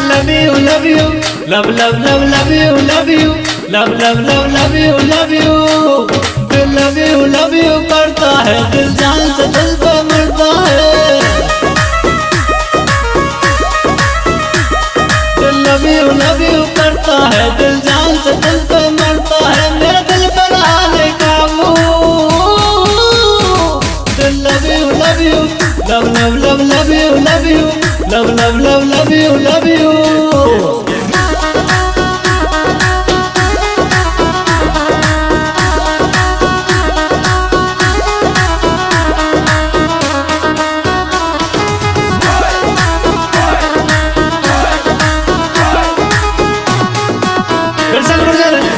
love you, love you, love love love love you, love you, love love love love you, love you, दिल love you करता है, दिल जान से दिल पे मरता है, दिल love you करता है, दिल जान से दिल पे मरता है, मेरा दिल पर आने काबू, दिल love you, love love love love you, love you, love love love love you, love you.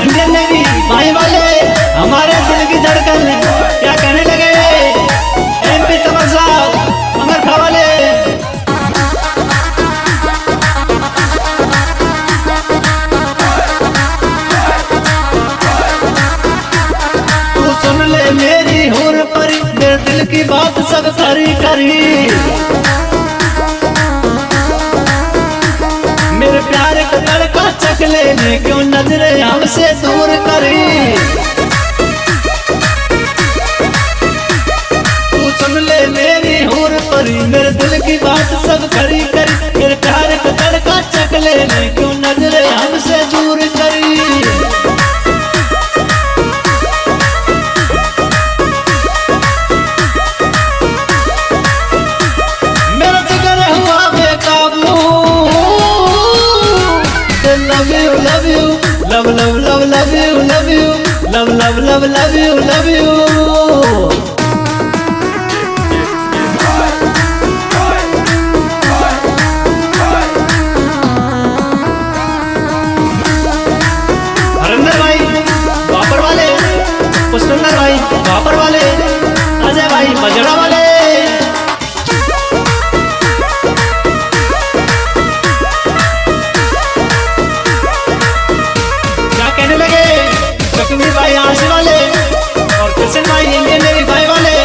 Indian navy भाई वाले हमारे दिल की धड़कन क्या कहने लगे, MP तमर साहब अमर खा वाले। तू सुन ले मेरी हूर परी, मेरे दिल की बात सब सारी करी, मेरे प्यार का तड़का चख लेने क्यों नजरें हमसे दूर करी, तू सुन ले मेरी हूर परी, मेरे दिल की बात सब खरी करी, मेरे प्यार का तड़का चख लेने क्यों नजरें हमसे दूर करी, मेरा जिगर हुआ बेकाबू, love you, love you, love love love love you, love you, love love love love you, love you. Harinder भाई वापर वाले, पुष्पेंद्र भाई वापर वाले, अजय भाई बजड़ा वाले, भाई आशी वाले और कृष्ण भाई इंडियन नेवी भाई वाले।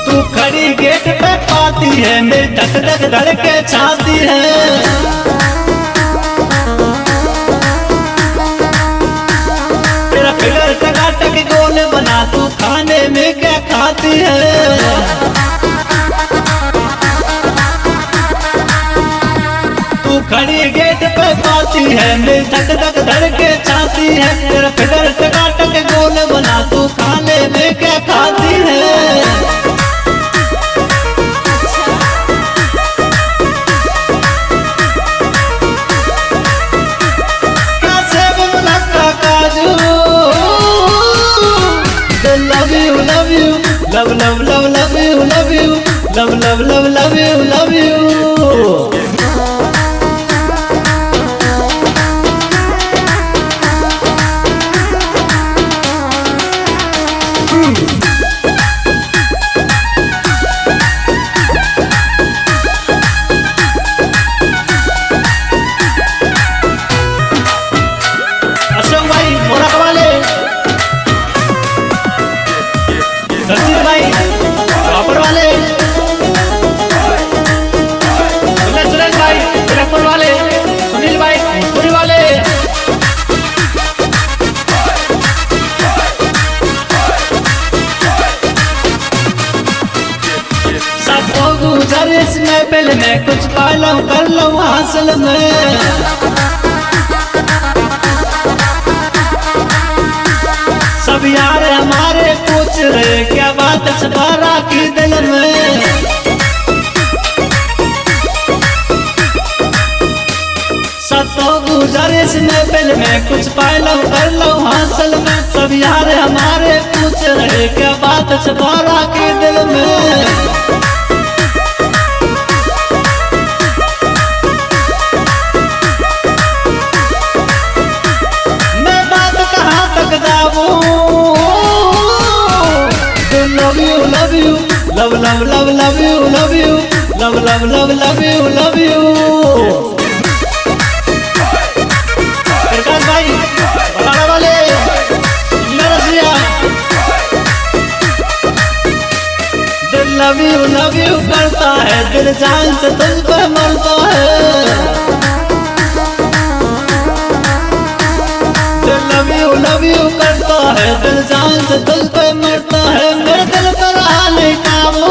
तू खड़ी गेट पे पाती है, मेरी धक धक धड़के छाती है, तेरा फिगर टकाटक गोल बना, तू खाने में क्या खाती है, खड़ी गेट पे पाती है, मेरी धक धक धड़के छाती है, तेरा फिगर टकाटक गोल बना, तू खाने में क्या खाती है, क्या सेब मुनक्का काजू, love you, love you, love love love love you, love you, love love love love you, love you. Ashok भाई मोरा वाले, रंजीत भाई वापर वाले, सुरेश भाई तिलकपुर वाले, सुनील भाई पुरी वाले, सबको गुजारिश में पहले मैं कुछ पालू कर लो हासिल में, सब यार हमारे पूछ रहे क्या बात छपारा की दिल में, सबको गुजारिश में पहले मैं कुछ पालू कर लो हासिल में, सब यार हमारे पूछ रहे क्या बात छपारा की दिल में, love you, love love love love you, love you, love love love love you, love you. प्रकाश भाई बड़ा वाले, रसिया, दिल लव यू करता है दिल जान से तुझ पे मरता है। लव यू करता है दिल जान से तुझ पे मरता है। मेरे दिल पर आने काबू।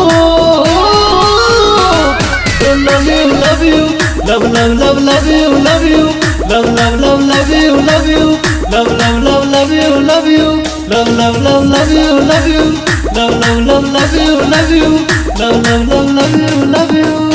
Love you love you love you love you love you love you love you love you love you love you love you love you love you love you love you.